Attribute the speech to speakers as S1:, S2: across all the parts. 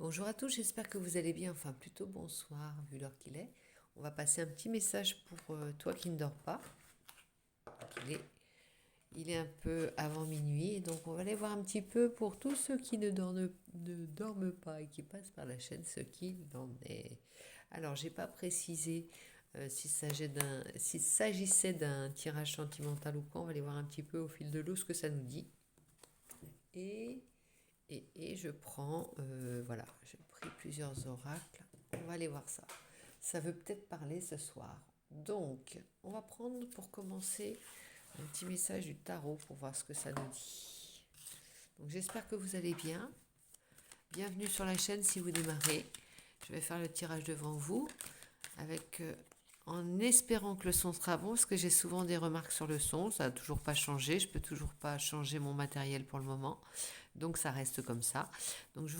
S1: Bonjour à tous, j'espère que vous allez bien, enfin plutôt bonsoir vu l'heure qu'il est. On va passer un petit message pour toi qui ne dors pas. Il est, il est un peu avant minuit, donc on va aller voir un petit peu pour tous ceux qui ne dorment pas et qui passent par la chaîne, ce qu'il en est. Alors, j'ai pas précisé s'il s'agissait d'un tirage sentimental ou quoi, on va aller voir un petit peu au fil de l'eau ce que ça nous dit. Et et je prends, voilà, j'ai pris plusieurs oracles. On va aller voir ça. Ça veut peut-être parler ce soir. Donc, on va prendre pour commencer un petit message du tarot pour voir ce que ça nous dit. Donc, j'espère que vous allez bien. Bienvenue sur la chaîne si vous démarrez. Je vais faire le tirage devant vous avec en espérant que le son sera bon, parce que j'ai souvent des remarques sur le son, ça n'a toujours pas changé, je peux toujours pas changer mon matériel pour le moment, donc ça reste comme ça. Donc je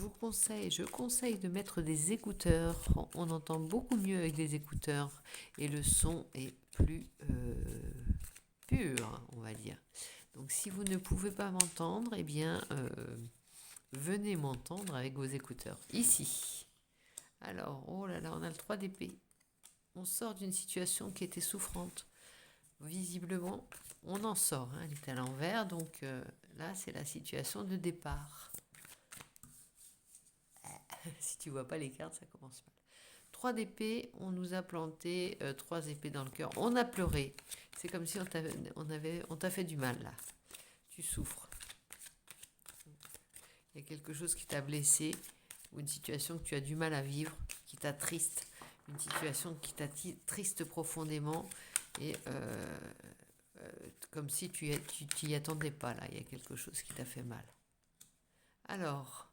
S1: conseille de mettre des écouteurs, on entend beaucoup mieux avec des écouteurs et le son est plus pur, on va dire. Donc si vous ne pouvez pas m'entendre, eh bien venez m'entendre avec vos écouteurs ici. Alors, oh là là, on a le 3 d'épée. On sort d'une situation qui était souffrante. Visiblement, on en sort. Elle est à l'envers, donc là, c'est la situation de départ. Si tu vois pas les cartes, ça commence mal. 3 d'épée, on nous a planté 3 épées dans le cœur. On a pleuré. C'est comme si on t'a fait du mal, là. Tu souffres. Il y a quelque chose qui t'a blessé, ou une situation que tu as du mal à vivre, qui t'attriste, une situation qui t'attriste profondément, et comme si tu t'y attendais pas, là. Il y a quelque chose qui t'a fait mal. Alors,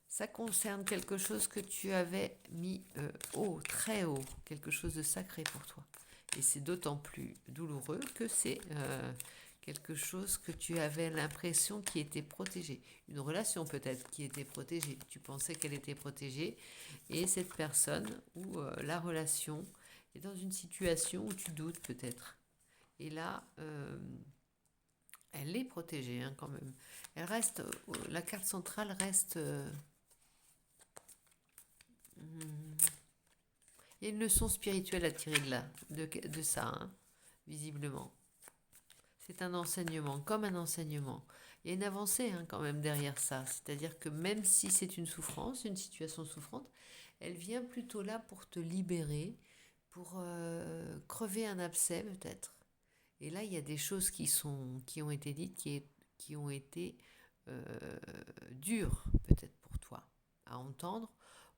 S1: ça concerne quelque chose que tu avais mis haut, très haut, quelque chose de sacré pour toi. Et c'est d'autant plus douloureux que c'est quelque chose que tu avais l'impression qui était protégé. Une relation peut-être qui était protégée. Tu pensais qu'elle était protégée. Et cette personne ou la relation est dans une situation où tu doutes peut-être. Et là, elle est protégée quand même. Elle reste, la carte centrale reste... il y a une leçon spirituelle à tirer de ça, hein, visiblement. C'est un enseignement, comme un enseignement. Il y a une avancée quand même derrière ça. C'est-à-dire que même si c'est une souffrance, une situation souffrante, elle vient plutôt là pour te libérer, pour crever un abcès peut-être. Et là, il y a des choses qui ont été dites, qui ont été dures peut-être pour toi à entendre,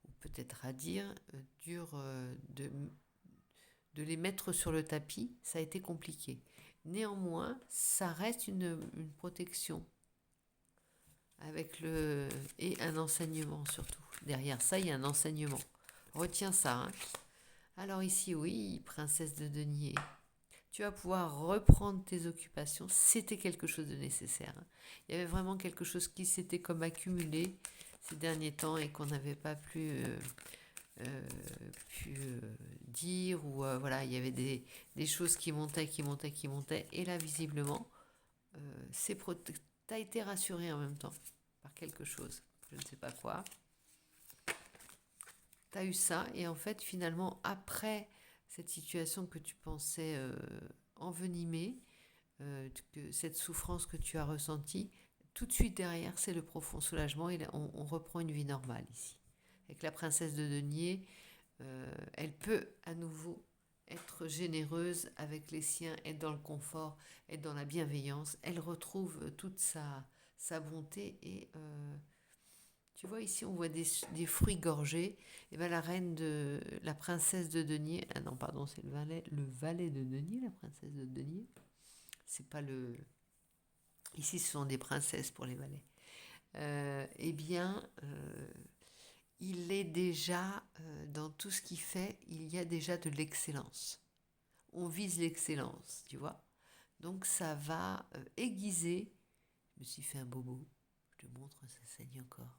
S1: ou peut-être à dire, dures de les mettre sur le tapis, ça a été compliqué. Néanmoins, ça reste une protection avec et un enseignement surtout. Derrière ça, il y a un enseignement. Retiens ça. Alors ici, oui, princesse de denier. Tu vas pouvoir reprendre tes occupations. C'était quelque chose de nécessaire. Il y avait vraiment quelque chose qui s'était comme accumulé ces derniers temps et qu'on n'avait pas pu dire, ou voilà, il y avait des choses qui montaient, et là visiblement t'as été rassuré en même temps par quelque chose, je ne sais pas quoi, t'as eu ça, et en fait finalement après cette situation que tu pensais envenimer, que cette souffrance que tu as ressentie, tout de suite derrière c'est le profond soulagement, et on reprend une vie normale ici avec la princesse de denier. Elle peut à nouveau être généreuse avec les siens, être dans le confort, être dans la bienveillance. Elle retrouve toute sa bonté, et tu vois ici on voit des fruits gorgés. Et bien la princesse de denier, ah non pardon, c'est le valet de denier, la princesse de denier. C'est pas le... Ici ce sont des princesses pour les valets. Eh bien... il est déjà, dans tout ce qu'il fait, il y a déjà de l'excellence. On vise l'excellence, tu vois. Donc ça va aiguiser. Je me suis fait un bobo. Je te montre, ça saigne encore.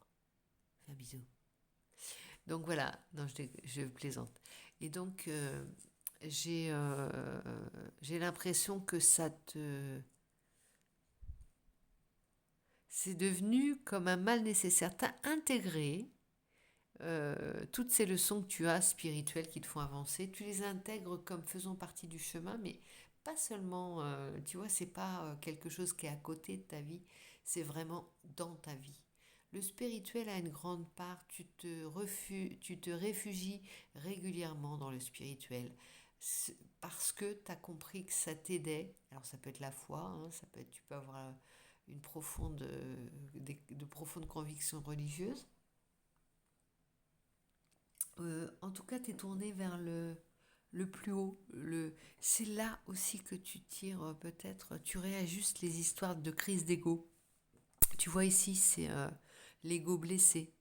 S1: Fais un bisou. Donc voilà, non, je plaisante. Et donc, j'ai l'impression que c'est devenu comme un mal nécessaire. T'as intégré toutes ces leçons que tu as spirituelles qui te font avancer, tu les intègres comme faisant partie du chemin, mais pas seulement, tu vois, c'est pas quelque chose qui est à côté de ta vie, c'est vraiment dans ta vie. Le spirituel a une grande part, tu te réfugies régulièrement dans le spirituel parce que tu as compris que ça t'aidait. Alors ça peut être la foi, hein, ça peut être, tu peux avoir une de profondes convictions religieuses. En tout cas, tu es tourné vers le plus haut. C'est là aussi que tu tires peut-être, tu réajustes les histoires de crise d'ego. Tu vois ici, c'est l'ego blessé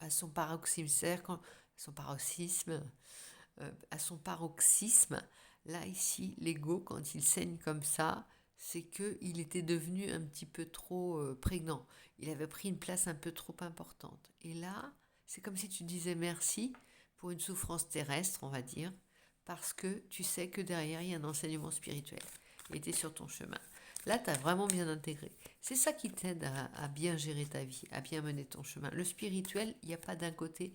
S1: à son paroxysme. C'est-à-dire quand son paroxysme, à son paroxysme, là ici, l'ego, quand il saigne comme ça, c'est qu'il était devenu un petit peu trop prégnant. Il avait pris une place un peu trop importante. Et là, c'est comme si tu disais merci pour une souffrance terrestre, on va dire, parce que tu sais que derrière, il y a un enseignement spirituel. Et tu es sur ton chemin. Là, tu as vraiment bien intégré. C'est ça qui t'aide à bien gérer ta vie, à bien mener ton chemin. Le spirituel, il n'y a pas d'un côté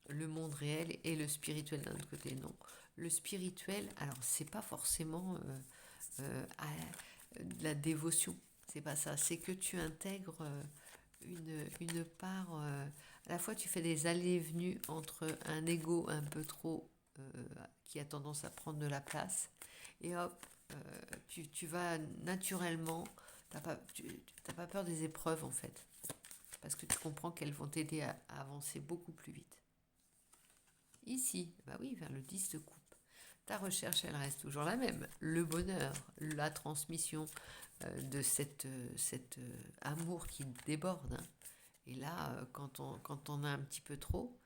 S1: le monde réel et le spirituel d'un autre côté, non. Le spirituel, alors, c'est pas forcément de la dévotion. C'est pas ça. C'est que tu intègres une part. À la fois, tu fais des allées et venues entre un ego un peu trop qui a tendance à prendre de la place, et hop, tu vas naturellement. Tu n'as pas peur des épreuves en fait, parce que tu comprends qu'elles vont t'aider à avancer beaucoup plus vite. Ici, bah oui, vers le 10 de coupe. Ta recherche, elle reste toujours la même. Le bonheur, la transmission de cet amour qui déborde, hein. Et là, quand on a un petit peu trop,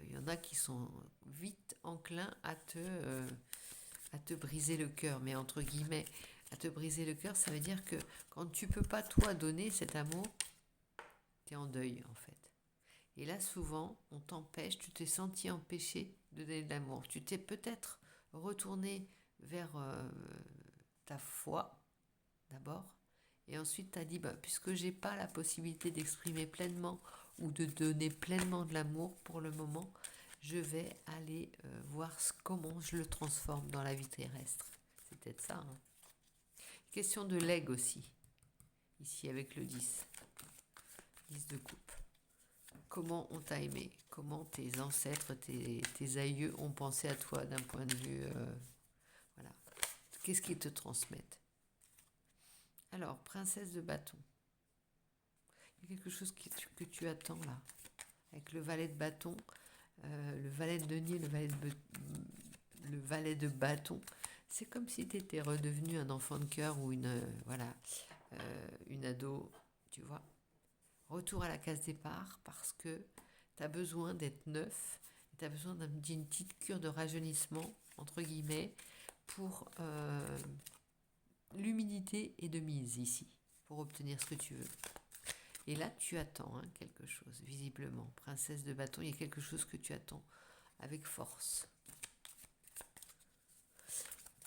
S1: il y en a qui sont vite enclins à te briser le cœur. Mais entre guillemets, à te briser le cœur, ça veut dire que quand tu peux pas toi donner cet amour, tu es en deuil en fait. Et là, souvent, on t'empêche, tu t'es senti empêché de donner de l'amour. Tu t'es peut-être retourné vers ta foi d'abord, et ensuite tu as dit, bah, puisque j'ai pas la possibilité d'exprimer pleinement ou de donner pleinement de l'amour pour le moment, je vais aller voir comment je le transforme dans la vie terrestre. C'est peut-être ça, hein. Question de legs aussi, ici avec le 10. 10 de coupe. Comment on t'a aimé? Comment tes ancêtres, tes aïeux ont pensé à toi d'un point de vue... voilà. Qu'est-ce qu'ils te transmettent? Alors, princesse de bâton. Il y a quelque chose que tu attends là. Avec le valet de bâton, le valet de denier, le valet de bâton. C'est comme si tu étais redevenu un enfant de cœur ou une ado, tu vois. Retour à la case départ parce que tu as besoin d'être neuf, tu as besoin d'une petite cure de rajeunissement, entre guillemets, pour l'humilité et de mise ici, pour obtenir ce que tu veux. Et là, tu attends quelque chose, visiblement. Princesse de bâton, il y a quelque chose que tu attends avec force.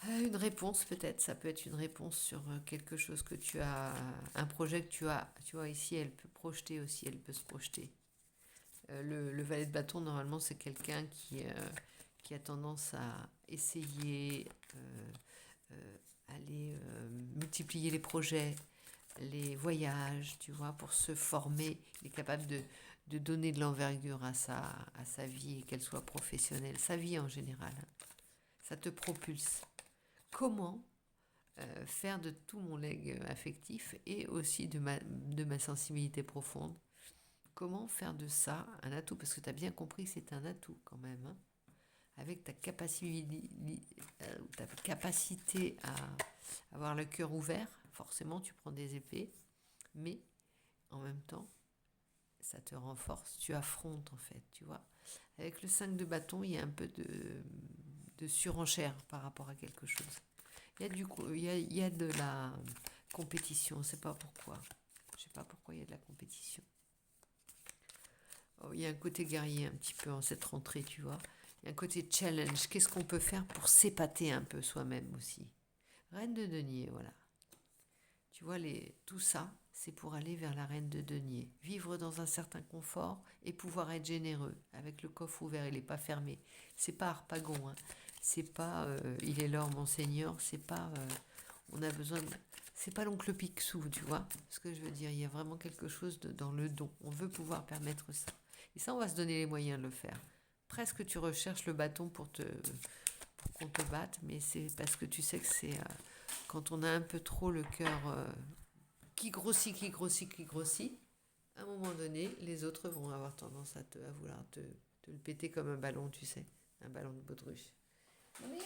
S1: Une réponse peut-être, ça peut être une réponse sur quelque chose que tu as, un projet que tu as. Tu vois, ici, elle peut projeter aussi, elle peut se projeter. Le valet de bâton, normalement, c'est quelqu'un qui a tendance à essayer, aller multiplier les projets, les voyages, tu vois, pour se former. Il est capable de donner de l'envergure à sa vie, et qu'elle soit professionnelle, sa vie en général. Ça te propulse. Comment faire de tout mon legs affectif et aussi de ma sensibilité profonde, comment faire de ça un atout? Parce que tu as bien compris que c'est un atout quand même, hein, avec ta capacité à avoir le cœur ouvert. Forcément, tu prends des épées, mais en même temps, ça te renforce, tu affrontes en fait, tu vois. Avec le 5 de bâton, il y a un peu de surenchère par rapport à quelque chose. Il y a de la compétition, je sais pas pourquoi. Je sais pas pourquoi il y a de la compétition. Oh, il y a un côté guerrier un petit peu en cette rentrée, tu vois. Il y a un côté challenge. Qu'est-ce qu'on peut faire pour s'épater un peu soi-même aussi? Reine de denier, voilà. Tu vois, tout ça, c'est pour aller vers la reine de denier. Vivre dans un certain confort et pouvoir être généreux. Avec le coffre ouvert, il n'est pas fermé. C'est pas Harpagon, hein. C'est pas il est l'or, monseigneur. C'est pas on a besoin de. C'est pas l'oncle Picsou, tu vois ce que je veux dire. Il y a vraiment quelque chose dans le don. On veut pouvoir permettre ça. Et ça, on va se donner les moyens de le faire. Presque tu recherches le bâton pour qu'on te batte, mais c'est parce que tu sais que c'est quand on a un peu trop le cœur qui grossit, à un moment donné, les autres vont avoir tendance à vouloir te le péter comme un ballon, tu sais, un ballon de baudruche. Mais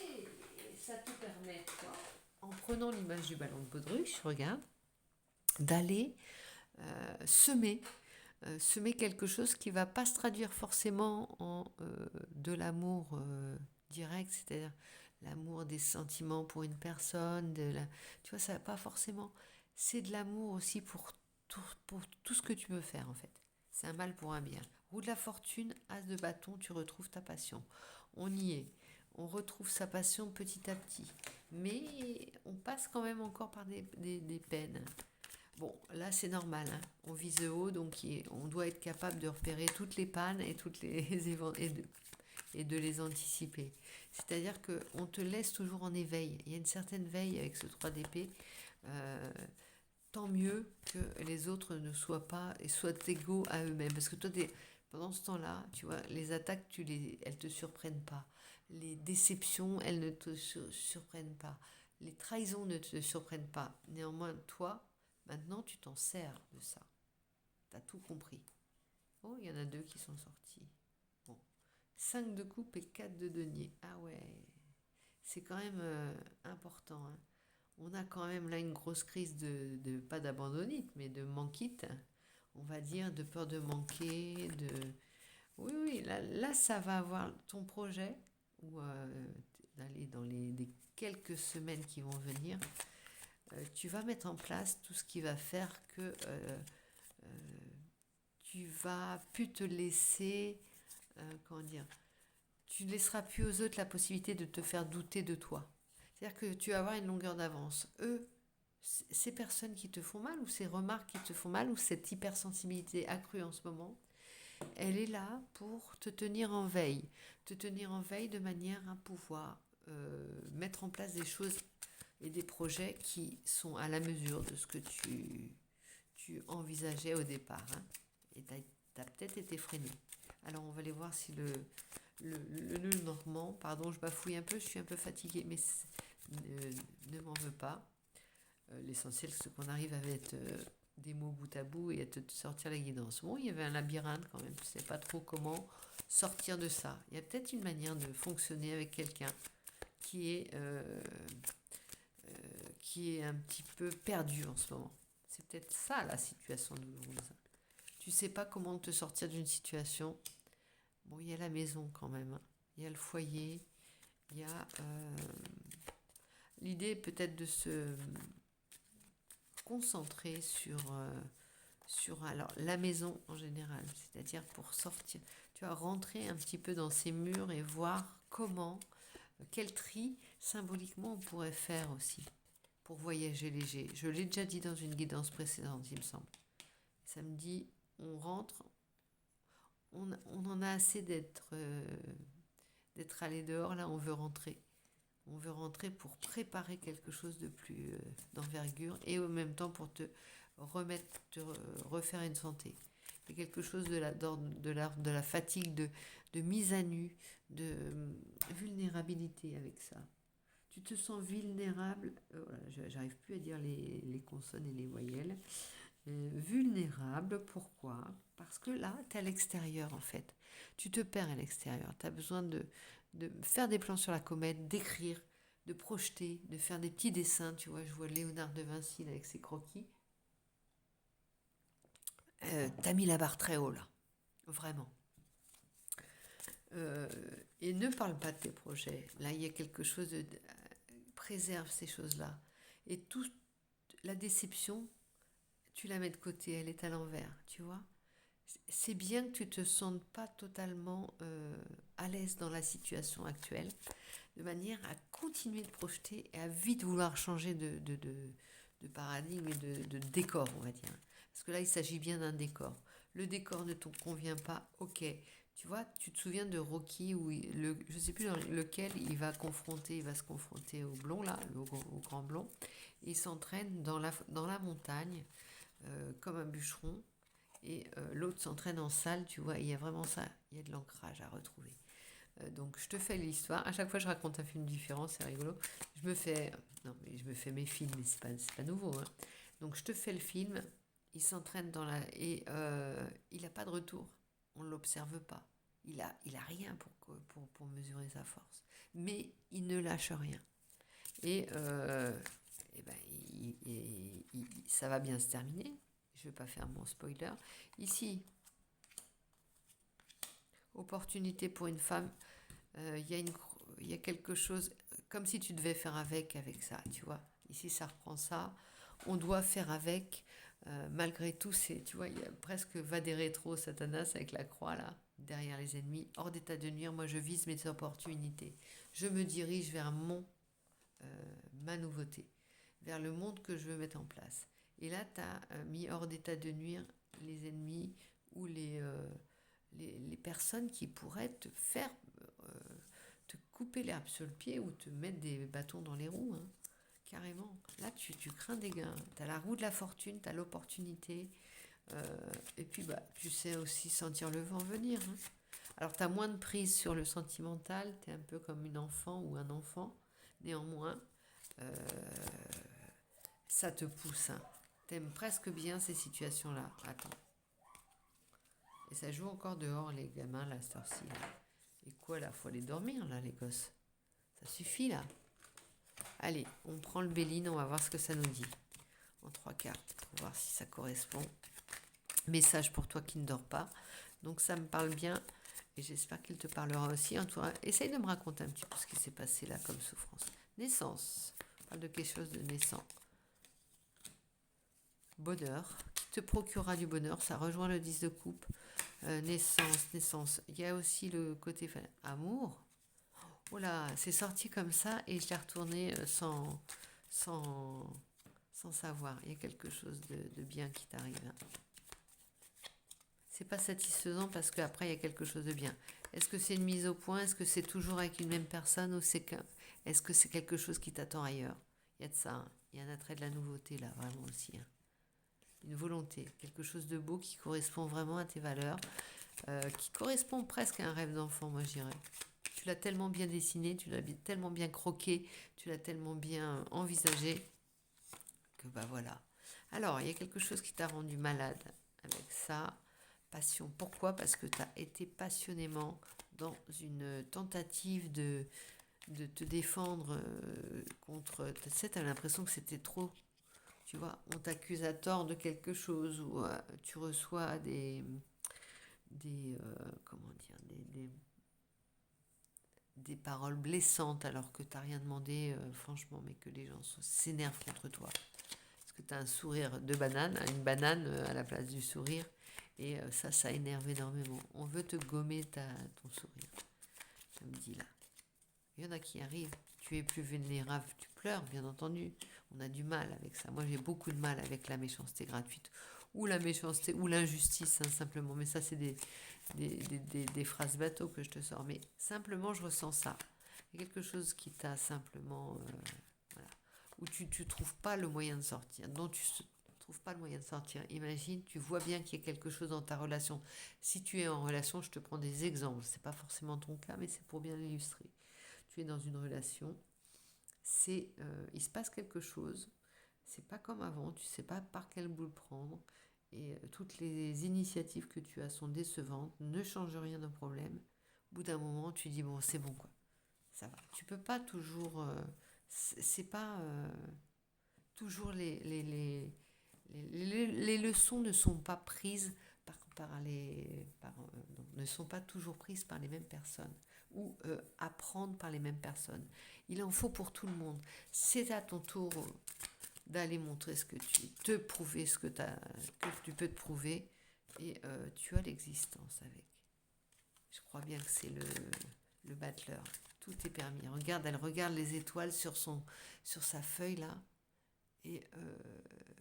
S1: ça te permet, toi, en prenant l'image du ballon de baudruche, regarde, d'aller semer quelque chose qui va pas se traduire forcément en de l'amour direct, c'est-à-dire l'amour des sentiments pour une personne, tu vois, ça va pas forcément. C'est de l'amour aussi pour tout ce que tu veux faire en fait. C'est un mal pour un bien. Roue de la fortune, as de bâton, tu retrouves ta passion. On y est. On retrouve sa passion petit à petit. Mais on passe quand même encore par des peines. Bon, là c'est normal, hein. On vise haut, donc on doit être capable de repérer toutes les pannes et toutes les et de les anticiper. C'est-à-dire qu'on te laisse toujours en éveil. Il y a une certaine veille avec ce 3 d'épée. Euh, Tant mieux que les autres ne soient pas et soient égaux à eux-mêmes. Parce que toi, pendant ce temps-là, tu vois, les attaques, elles te surprennent pas. Les déceptions, elles ne te surprennent pas. Les trahisons ne te surprennent pas. Néanmoins, toi, maintenant, tu t'en sers de ça. T'as tout compris. Oh, il y en a 2 qui sont sortis. Bon. 5 de coupe et 4 de denier. Ah ouais. C'est quand même important, hein. On a quand même là une grosse crise pas d'abandonnite, mais de manquite. On va dire, de peur de manquer, de... Oui, oui, là ça va avoir ton projet, ou d'aller dans les quelques semaines qui vont venir, tu vas mettre en place tout ce qui va faire que tu vas plus te laisser, comment dire, tu ne laisseras plus aux autres la possibilité de te faire douter de toi. C'est-à-dire que tu vas avoir une longueur d'avance. Eux, ces personnes qui te font mal, ou ces remarques qui te font mal, ou cette hypersensibilité accrue en ce moment, elle est là pour te tenir en veille. Te tenir en veille de manière à pouvoir mettre en place des choses et des projets qui sont à la mesure de ce que tu envisageais au départ, hein. Et tu as peut-être été freiné. Alors on va aller voir si le nœud normand, pardon, je bafouille un peu, je suis un peu fatiguée, mais ne m'en veux pas. L'essentiel, c'est qu'on arrive à mettre des mots bout à bout et à te sortir la guidance. Bon, il y avait un labyrinthe quand même, je ne sais pas trop comment sortir de ça. Il y a peut-être une manière de fonctionner avec quelqu'un qui est un petit peu perdu en ce moment. C'est peut-être ça la situation douloureuse. Tu sais pas comment te sortir d'une situation. Bon, il y a la maison quand même, hein. Il y a le foyer, il y a l'idée peut-être de se concentrer sur alors, la maison en général, c'est-à-dire pour sortir, tu vas rentrer un petit peu dans ces murs et voir comment, quel tri symboliquement on pourrait faire aussi pour voyager léger. Je l'ai déjà dit dans une guidance précédente, il me semble. Ça me dit, on rentre, on en a assez d'être allé dehors, là on veut rentrer. On veut rentrer pour préparer quelque chose de plus d'envergure et en même temps pour te refaire une santé. Il y a quelque chose de la fatigue, de mise à nu, de vulnérabilité avec ça. Tu te sens vulnérable, voilà, j'arrive plus à dire les consonnes et les voyelles. Vulnérable, pourquoi? Parce que là, tu es à l'extérieur en fait. Tu te perds à l'extérieur. Tu as besoin de faire des plans sur la comète, d'écrire, de projeter, de faire des petits dessins. Tu vois, je vois Léonard de Vinci là, avec ses croquis. T'as mis la barre très haut là, vraiment. Et ne parle pas de tes projets. Là, il y a quelque chose de... préserve ces choses-là. Et toute la déception, tu la mets de côté, elle est à l'envers, tu vois. C'est bien que tu ne te sentes pas totalement à l'aise dans la situation actuelle, de manière à continuer de projeter et à vite vouloir changer de paradigme et de décor, on va dire. Parce que là, il s'agit bien d'un décor. Le décor ne te convient pas, ok. Tu vois, tu te souviens de Rocky où je ne sais plus dans lequel il va se confronter au blond là, au grand blond. Il s'entraîne dans la montagne comme un bûcheron et l'autre s'entraîne en salle, tu vois. Il y a vraiment ça, il y a de l'ancrage à retrouver. Donc je te fais l'histoire. À chaque fois je raconte un film différent, c'est rigolo. Je me fais mes films, mais c'est pas nouveau. Hein. Donc je te fais le film. Il s'entraîne et il n'a pas de retour. On ne l'observe pas. Il a rien pour mesurer sa force. Mais il ne lâche rien. Et ben, ça va bien se terminer. Je ne vais pas faire mon spoiler. Ici, opportunité pour une femme. Il y a quelque chose comme si tu devais faire avec ça, tu vois. Ici, ça reprend ça. On doit faire avec. Malgré tout, tu vois, il y a presque va des rétro Satanas avec la croix là, derrière les ennemis. Hors d'état de nuire, moi je vise mes opportunités. Je me dirige vers ma nouveauté, vers le monde que je veux mettre en place. Et là, tu as mis hors d'état de nuire les ennemis ou les personnes qui pourraient te faire te couper l'herbe sur le pied ou te mettre des bâtons dans les roues. Hein. Carrément. Là, tu crains des gains. Tu as la roue de la fortune, tu as l'opportunité. Et puis, tu sais aussi sentir le vent venir. Hein. Alors, tu as moins de prise sur le sentimental. Tu es un peu comme une enfant ou un enfant. Néanmoins, ça te pousse. Hein. Tu aimes presque bien ces situations-là. Attends. Et ça joue encore dehors, les gamins, là, cette heure-ci. Et quoi, là? Faut aller dormir, là, les gosses. Ça suffit, là. Allez, on prend le Béline, on va voir ce que ça nous dit. En 3 cartes, pour voir si ça correspond. Message pour toi qui ne dors pas. Donc ça me parle bien et j'espère qu'il te parlera aussi. En tout cas, essaye de me raconter un petit peu ce qui s'est passé là comme souffrance. Naissance. On parle de quelque chose de naissant. Bonheur. Qui te procurera du bonheur. Ça rejoint le 10 de coupe. Naissance. Il y a aussi le côté amour. Oh là, c'est sorti comme ça et je l'ai retourné sans savoir. Il y a quelque chose de bien qui t'arrive. Hein. C'est pas satisfaisant parce qu'après il y a quelque chose de bien. Est-ce que c'est une mise au point? Est-ce que c'est toujours avec une même personne ou est-ce que c'est quelque chose qui t'attend ailleurs? Il y a de ça. Hein. Il y a un attrait de la nouveauté là, vraiment aussi. Hein. Une volonté, quelque chose de beau qui correspond vraiment à tes valeurs, qui correspond presque à un rêve d'enfant, moi je dirais. Tu l'as tellement bien dessiné, tu l'as tellement bien croqué, tu l'as tellement bien envisagé que voilà. Alors, il y a quelque chose qui t'a rendu malade avec ça. Passion. Pourquoi? Parce que tu as été passionnément dans une tentative de te défendre contre... Tu sais, tu as l'impression que c'était trop. Tu vois, on t'accuse à tort de quelque chose ou tu reçois comment dire, des paroles blessantes alors que tu n'as rien demandé, franchement, mais que les gens s'énervent contre toi. Parce que tu as un sourire de banane, une banane à la place du sourire. Et ça énerve énormément. On veut te gommer ton sourire. Ça me dit là. Il y en a qui arrivent. Tu es plus vulnérable, tu pleures, bien entendu. On a du mal avec ça. Moi, j'ai beaucoup de mal avec la méchanceté gratuite. Ou la méchanceté, ou l'injustice, hein, simplement. Mais ça, c'est des phrases bateaux que je te sors. Mais simplement, je ressens ça. Il y a quelque chose qui t'a simplement... voilà. Où tu ne trouves pas le moyen de sortir. Dont tu trouves pas le moyen de sortir. Imagine, tu vois bien qu'il y a quelque chose dans ta relation. Si tu es en relation, je te prends des exemples. C'est pas forcément ton cas, mais c'est pour bien l'illustrer. Tu es dans une relation, il se passe quelque chose. C'est pas comme avant. Tu sais pas par quel bout le prendre. Et toutes les initiatives que tu as sont décevantes. Ne change rien au problème. Au bout d'un moment, tu dis bon, c'est bon quoi. Ça va. Tu peux pas toujours. C'est pas toujours les leçons ne sont pas prises ne sont pas toujours prises par les mêmes personnes ou apprendre par les mêmes personnes. Il en faut pour tout le monde. C'est à ton tour d'aller montrer te prouver que tu peux te prouver et tu as l'existence avec. Je crois bien que c'est le battleur. Tout est permis. Regarde, elle regarde les étoiles sur sa feuille là. Et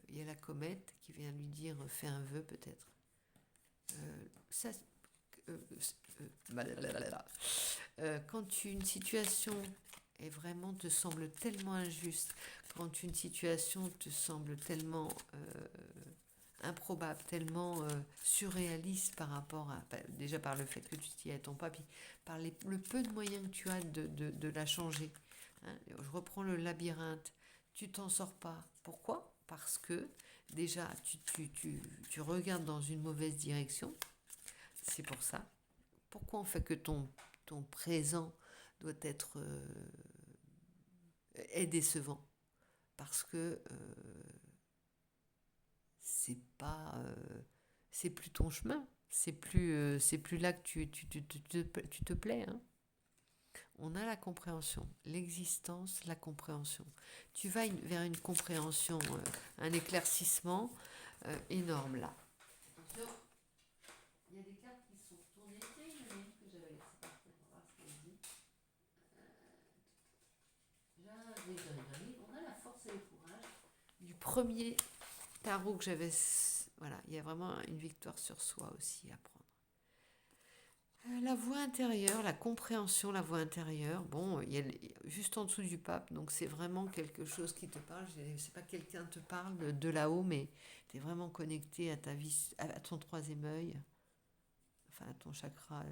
S1: il y a la comète qui vient lui dire fais un vœu peut-être. Ça, quand une situation est vraiment te semble tellement injuste, quand une situation te semble tellement improbable, tellement surréaliste par rapport à, déjà par le fait que tu t'y attends pas, puis par le peu de moyens que tu as de la changer. Hein. Je reprends le labyrinthe, tu t'en sors pas. Pourquoi? Parce que déjà tu regardes dans une mauvaise direction, c'est pour ça. Pourquoi on fait que ton présent doit être est décevant? Parce que c'est pas c'est plus ton chemin, c'est plus là que tu te plais. Hein. On a la compréhension, l'existence, la compréhension. Tu vas vers une compréhension, un éclaircissement énorme là. Attention, il y a des cartes qui sont tournées. Tiens, il y en a une que j'avais laissée partir. On va voir ce qu'elle dit. On a la force et le courage du premier tarot que j'avais. Voilà, il y a vraiment une victoire sur soi aussi à prendre. La voix intérieure, la compréhension, la voix intérieure, bon, il y a juste en dessous du pape, donc c'est vraiment quelque chose qui te parle. C'est pas quelqu'un te parle de là-haut, mais tu es vraiment connecté à ta vie, à ton troisième œil, enfin à ton chakra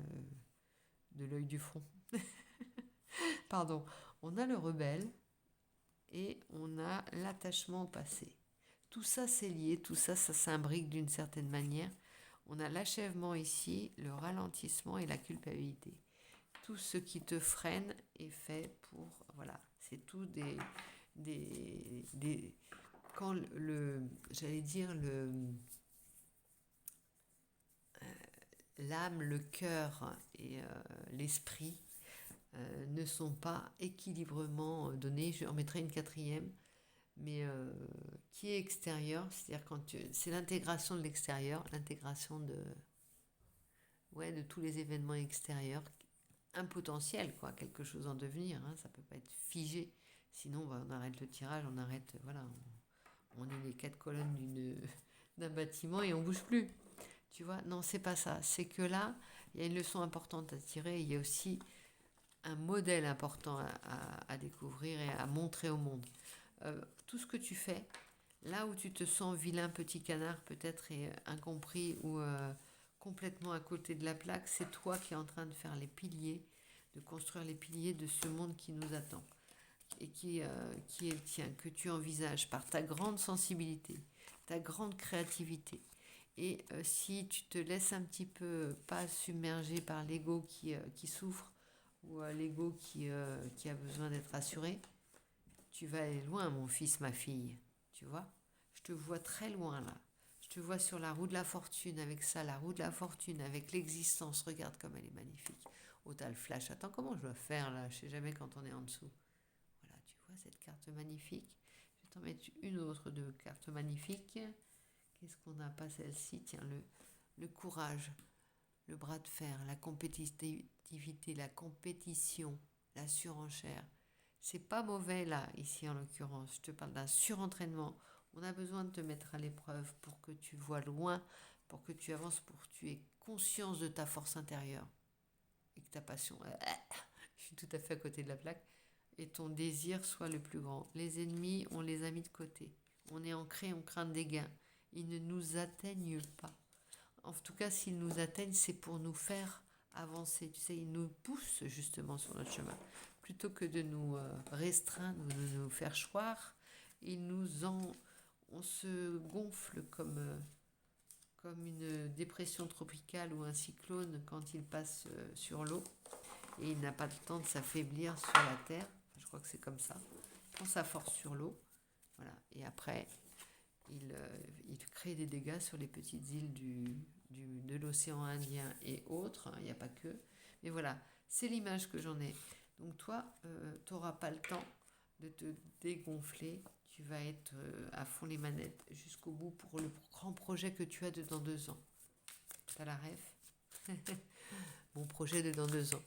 S1: de l'œil du front. Pardon. On a le rebelle et on a l'attachement au passé. Tout ça, c'est lié, tout ça, ça s'imbrique d'une certaine manière. On a l'achèvement ici, le ralentissement et la culpabilité. Tout ce qui te freine est fait pour... Voilà, c'est tout des quand j'allais dire, l'âme, le cœur et l'esprit ne sont pas équilibrement donnés. Je en mettrai une quatrième, mais qui est extérieur, c'est-à-dire c'est l'intégration de l'extérieur, l'intégration de tous les événements extérieurs, un potentiel, quoi, quelque chose en devenir, hein, ça peut pas être figé, sinon on arrête le tirage, on arrête, voilà, on est les quatre colonnes d'un bâtiment et on bouge plus, tu vois, non, c'est pas ça, c'est que là, il y a une leçon importante à tirer, il y a aussi un modèle important à découvrir et à montrer au monde. Tout ce que tu fais, là où tu te sens vilain petit canard peut-être et incompris ou complètement à côté de la plaque, c'est toi qui es en train de faire les piliers, de construire les piliers de ce monde qui nous attend et qui est le tien, que tu envisages par ta grande sensibilité, ta grande créativité. Et si tu te laisses un petit peu pas submerger par l'ego qui souffre ou l'ego qui a besoin d'être assuré, tu vas aller loin, mon fils, ma fille, tu vois. Je te vois très loin là. Je te vois sur la roue de la fortune avec ça, la roue de la fortune avec l'existence. Regarde comme elle est magnifique. Oh, t'as le flash. Attends, comment je dois faire là? Je sais jamais quand on est en dessous. Voilà, tu vois cette carte magnifique. Je vais t'en mettre une autre de carte magnifique. Qu'est-ce qu'on n'a pas celle-ci? Tiens, le courage, le bras de fer, la compétitivité, la compétition, la surenchère. C'est pas mauvais là, ici en l'occurrence. Je te parle d'un surentraînement. On a besoin de te mettre à l'épreuve pour que tu vois loin, pour que tu avances, pour que tu aies conscience de ta force intérieure et que ta passion, je suis tout à fait à côté de la plaque, et ton désir soit le plus grand. Les ennemis, on les a mis de côté. On est ancré, on craint des gains. Ils ne nous atteignent pas. En tout cas, s'ils nous atteignent, c'est pour nous faire avancer. Tu sais, ils nous poussent justement sur notre chemin. Plutôt que de nous restreindre ou de nous faire choir, on se gonfle comme une dépression tropicale ou un cyclone quand il passe sur l'eau et il n'a pas le temps de s'affaiblir sur la terre. Je crois que c'est comme ça. Il prend sa force sur l'eau, voilà. Et après, il crée des dégâts sur les petites îles de l'océan Indien et autres. Il n'y a pas que. Mais voilà, c'est l'image que j'en ai. Donc toi, tu n'auras pas le temps de te dégonfler. Tu vas être à fond les manettes jusqu'au bout pour le grand projet que tu as de dans 2 ans. T'as la rêve? Mon projet de dans 2 ans.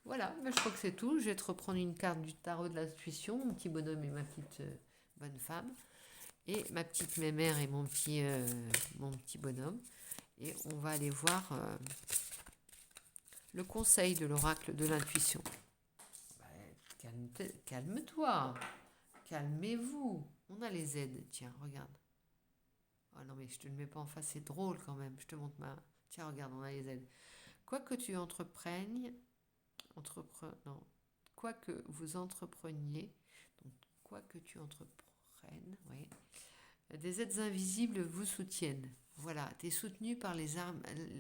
S1: Voilà. voilà, ben, je crois que c'est tout. Je vais te reprendre une carte du tarot de l'intuition, mon petit bonhomme et ma petite bonne femme, et ma petite mémère et mon petit bonhomme. Et on va aller voir le conseil de l'oracle de l'intuition. Calme-toi, calmez-vous. On a les aides, tiens, regarde. Oh non, mais je te le mets pas en face, c'est drôle quand même. Je te montre ma... Tiens, regarde, on a les aides. Quoi que tu entreprennes, non, quoi que vous entrepreniez, donc quoi que tu entreprennes, oui, des aides invisibles vous soutiennent. Voilà, tu es soutenu par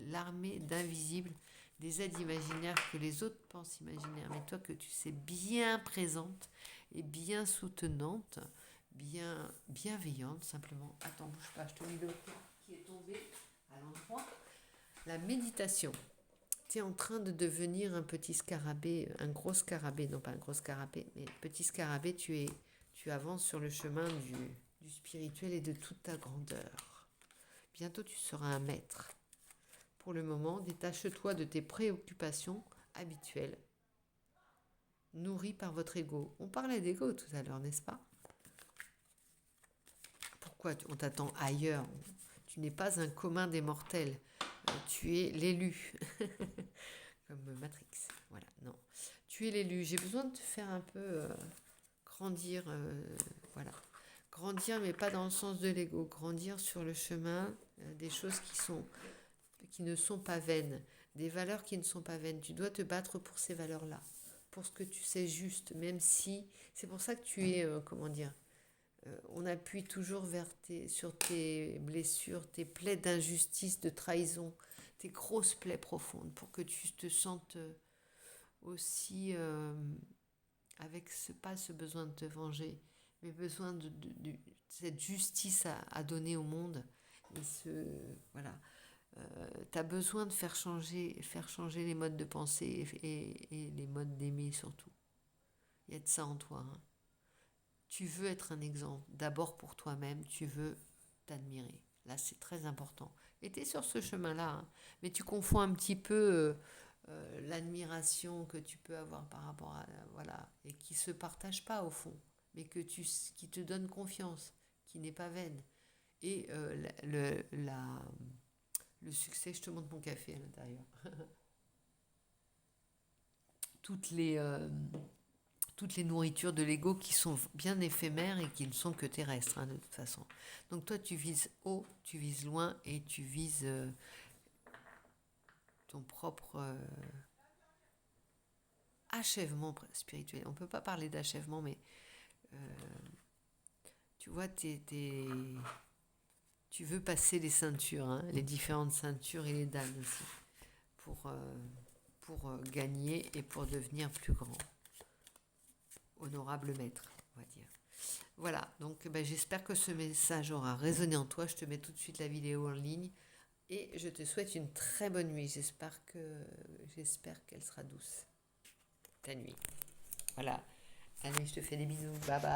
S1: l'armée d'invisibles, des aides imaginaires que les autres pensent imaginaires, mais toi que tu sais bien présente et bien soutenante, bien bienveillante simplement. Attends, bouge pas, je te mets le qui est tombé à l'endroit. La méditation. Tu es en train de devenir un petit scarabée, un gros scarabée, non pas un gros scarabée, mais petit scarabée, tu avances sur le chemin du spirituel et de toute ta grandeur. Bientôt tu seras un maître. Pour le moment, détache-toi de tes préoccupations habituelles, nourries par votre ego. On parlait d'ego tout à l'heure, n'est-ce pas? Pourquoi on t'attend ailleurs? Tu n'es pas un commun des mortels. Tu es l'élu. Comme Matrix. Voilà, non. Tu es l'élu. J'ai besoin de te faire un peu grandir. Voilà. Grandir, mais pas dans le sens de l'ego. Grandir sur le chemin des choses qui ne sont pas vaines. Des valeurs qui ne sont pas vaines. Tu dois te battre pour ces valeurs-là. Pour ce que tu sais juste. Même si... C'est pour ça que tu es... comment dire, on appuie toujours sur tes blessures, tes plaies d'injustice, de trahison, tes grosses plaies profondes, pour que tu te sentes aussi avec pas ce besoin de te venger, mais besoin de cette justice à donner au monde. Et voilà, tu as besoin de faire changer les modes de pensée et les modes d'aimer surtout. Il y a de ça en toi, hein. Tu veux être un exemple, d'abord pour toi-même, tu veux t'admirer. Là, c'est très important. Et tu es sur ce chemin-là, hein. Mais tu confonds un petit peu l'admiration que tu peux avoir par rapport à... Voilà, et qui ne se partage pas au fond, mais qui te donne confiance, qui n'est pas vaine. Et le succès, je te montre mon café à l'intérieur. toutes les... toutes les nourritures de l'ego qui sont bien éphémères et qui ne sont que terrestres, hein, de toute façon. Donc toi, tu vises haut, tu vises loin et tu vises ton propre achèvement spirituel. On ne peut pas parler d'achèvement, mais tu vois, tu veux passer les ceintures, hein, les différentes ceintures et les dames aussi, pour gagner et pour devenir plus grand. Honorable maître, on va dire. Voilà, donc j'espère que ce message aura résonné en toi. Je te mets tout de suite la vidéo en ligne et je te souhaite une très bonne nuit. J'espère qu'elle sera douce, ta nuit. Voilà, allez, je te fais des bisous, bye bye.